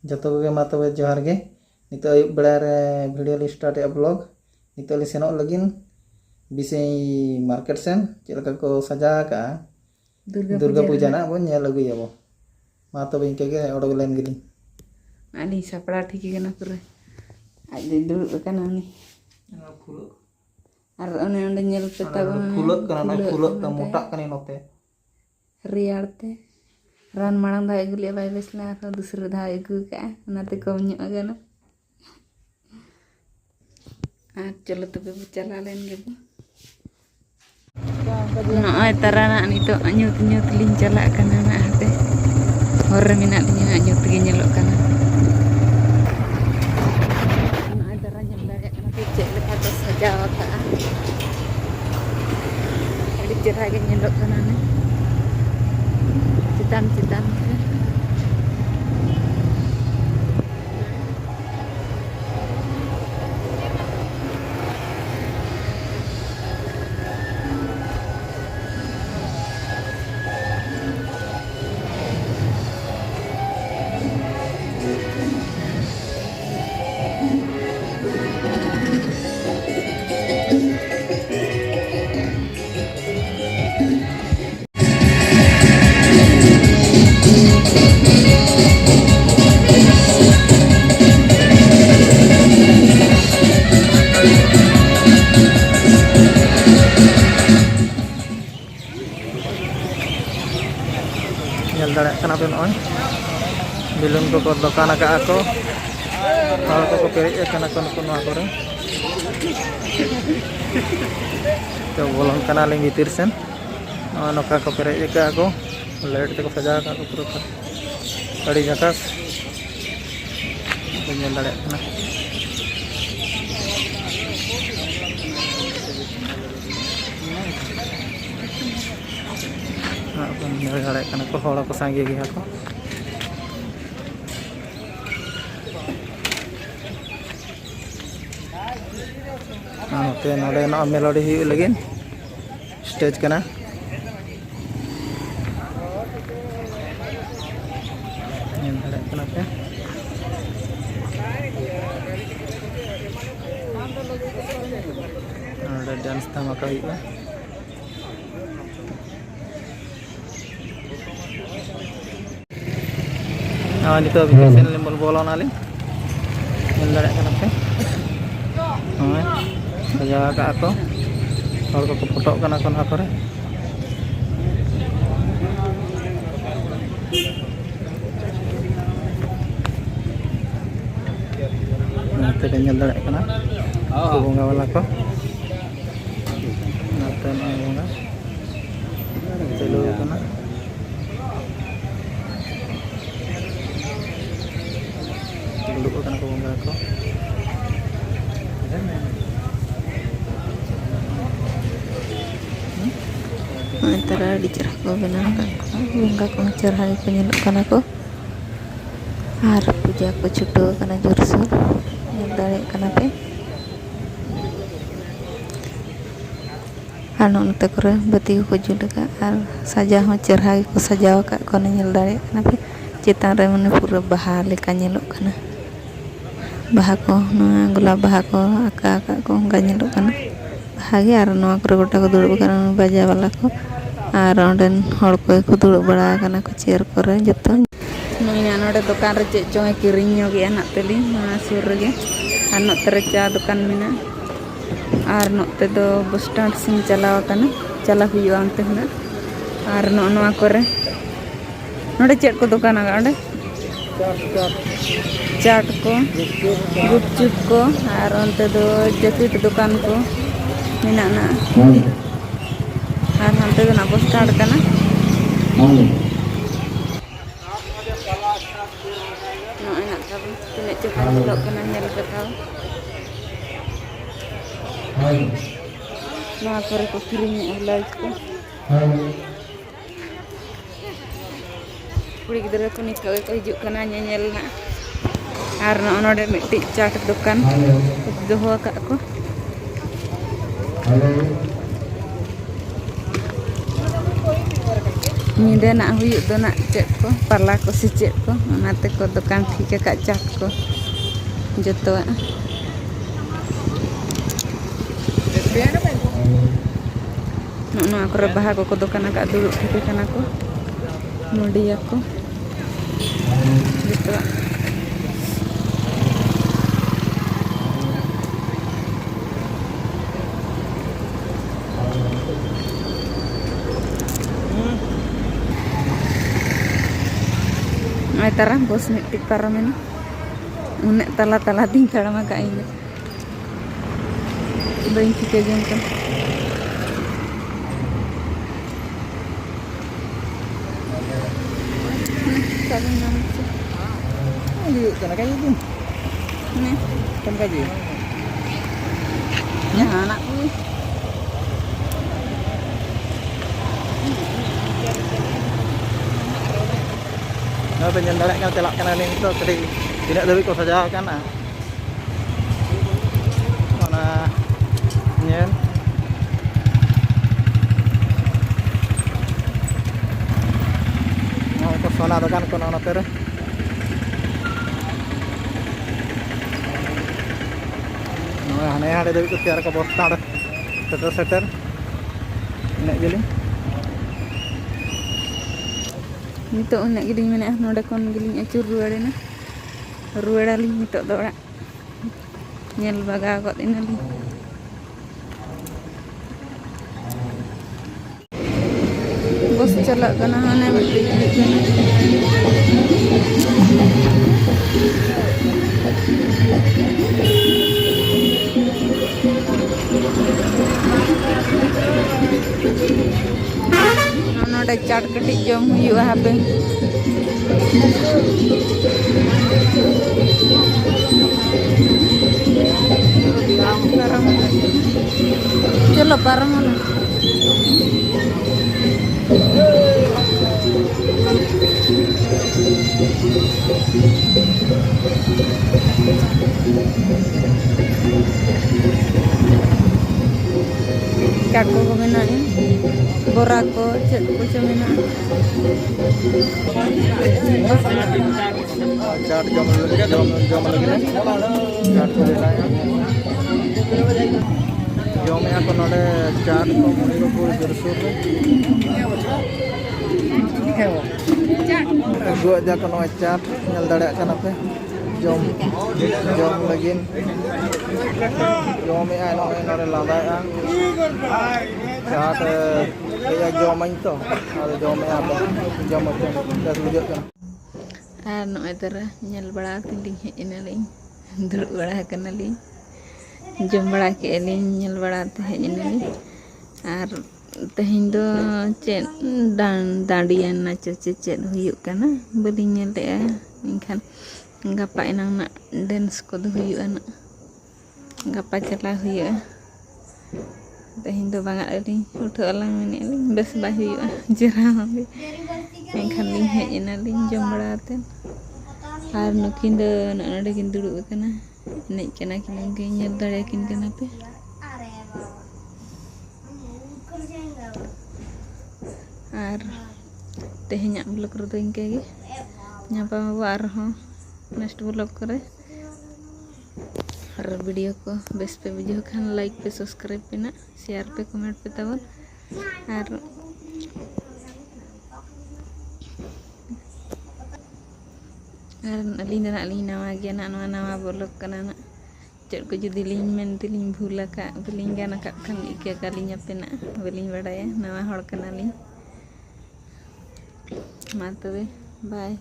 जतो के मा तबे जोहार गे नितो आयुब बेड़ा रे वीडियो li स्टार्ट या ब्लॉग नितो li सेनोक लगिन बिसे मार्केट सेन चेलका को सजा का दुर्गा पूजा ना बो नेल लगुय बो मा तबे इनके के ओडो लेन गिली आनी सपड़ा ठीक है ना पूरा आज दुड़ kana ni फुलो ar one onde nyel peta ba फुलत kana ना फुलत ta मोटा कने नोते रियाड़ ते रान मांग दा एगुलिया बाय बेसला तो दूसरे धा एगु का नाते कम ᱧᱚᱜ गना आ चलो तबे चला लेन गे नॉय तराना नितो ᱧᱩᱛ ᱧᱩᱛ लिंग चला कना ना हते और मिना लिंग ᱧᱩᱛ गे ñeloक कना नॉय तरा ñel दाड़े कना ते चेक लेखा तो सजाव का अड़ी चेहरा गे ñeloक कना ने चितान नेल दाड़े कना पे नॉय बिलुन को दुकान का को हर को पेरे कना को नवा करे तो बोलन कना ले भीतर सेन नोका को पेरे का को लाइट ते को सजा का को पूरा अड़ी जकास नेल दाड़े कना नेल दाड़े कना को हड़ को सांगे गया को नोते नोडे ना मेलोडी हुई लगिन स्टेज कना नेल दाड़े कना पे नोडे डांस धमाका हुई नितो चैनल लिंबल बोलोना लिंग नेल दाड़े कना पे सजा का को और को फोटो कना को ना करे नाते नेल दाड़े कना बोंगा वाला को नाते ना बोंगा चलो कना dulu kan ko boंगा को antara di cerah ko benangkan ko boंगा को cerah ko nyelok kana ko har puja ko chuto kana jursur nyel dare kana pe anu nte kore bati ko judaga ar saja ho cerah ko sajaw ka ko nyel dare kana pe चितान रे मने पूरा बाहा लेका ñelok kana बाहा को नोआ गुलाब बाहा को आका को onka ñelok kana बाहा गे आर नोआ करे गोटा को दुड़ुब kana बाजा वाला को आर ओंडेन हड़ को दुड़ुब बड़ा kana को चेयर करे जतो नोइना नोडे दुकान रे चे चोय किरिñ ño गे ना तेली नोआ सुर गे आर नोते रे चा दुकान मेना आर नोते दो बस स्टैंड सिन चलाव kana चला हुआ अंते हना आर नोआ करे नोडे चेट को दुकान आगा ओंडे चाट को गुपचुप को और अंते दो जैकेट दुकान को मेना ना और अंते दो ना बस स्टैंड कना नोय ना तब तिने चेका लोक कना नेल कथाव ना करे को किरिñ लाइट को कुड़ी गिद्रा को नितो को हिजुक कना ñeñel ना आर नोडे मिट्टी चाट दुकान दोहो का को nyida nak huyuk do nak cek ko parla ko si cek ko onate ko dokan thik akak cat ko jotoa aku baha ko dokan akak duduk thik kana ko nodi aku jotoa ay taram bos mitik taram ini unek tala ting taram agak ini bayi kita jengkel sabi namin siya Lihat kana kayu tu. nih Kan kayu. ya anak nih Nah, penyendalek kan telak kanan ini tu tadi tidak lebih kau saja kan ah. Mana nyen. Mau ke sana tu kan kono na ter. Nah, hane hade lebih ke tiar ke bosta ada. Seter. Nek gili. nitok unek giling meneh node kon giling acur ruwade na ruwada li nitok do ora nyel baga kot inali bos celak kana hane mati node chat ketik jom huyuk hape चलो parang mana kaku ko menain borako cek ko cemena Chat jom lagi na. Chat ko dila. Jom ya ko node chat ko muni ko pur jursur. Gua aja ko node chat nyal dadak kan apa? Jom lagi. Jom ya no nore lada ya. Chat ya jom itu. Ada jom ya apa? Jom itu. Dah wujud kan. no etara nyel bada tiling inaling dur bada kanaling jom bada ke eling nyel bada te inaling ar tehin do cen dandian nacho cecet huyuk kana beli nyel de ingkan ngapa enang nak dance ko do huyuk ana ngapa cela huyuk tehin do bangat eling utu alang ini eling bes bah huyuk jerah ingkan ling inaling jom bada ten ar nukin do nade kin duduk kana nek kana kin ke nyel dare kin kana pe ar tehnya blog rodo ingke ge nyapa war ho next blog करे और video को best पे video Khan like पे subscribe पे ना share पे comment पे तब और अलिंग नवा गया ना नवा ब्लॉग करना ना चल को जुदी लिंग मेनती लिंग भूला का बलिंग गाना का खान इके कालिंग पे ना बलिंग बड़ाया नवा हड़ करना लिंग मा तबे बाय।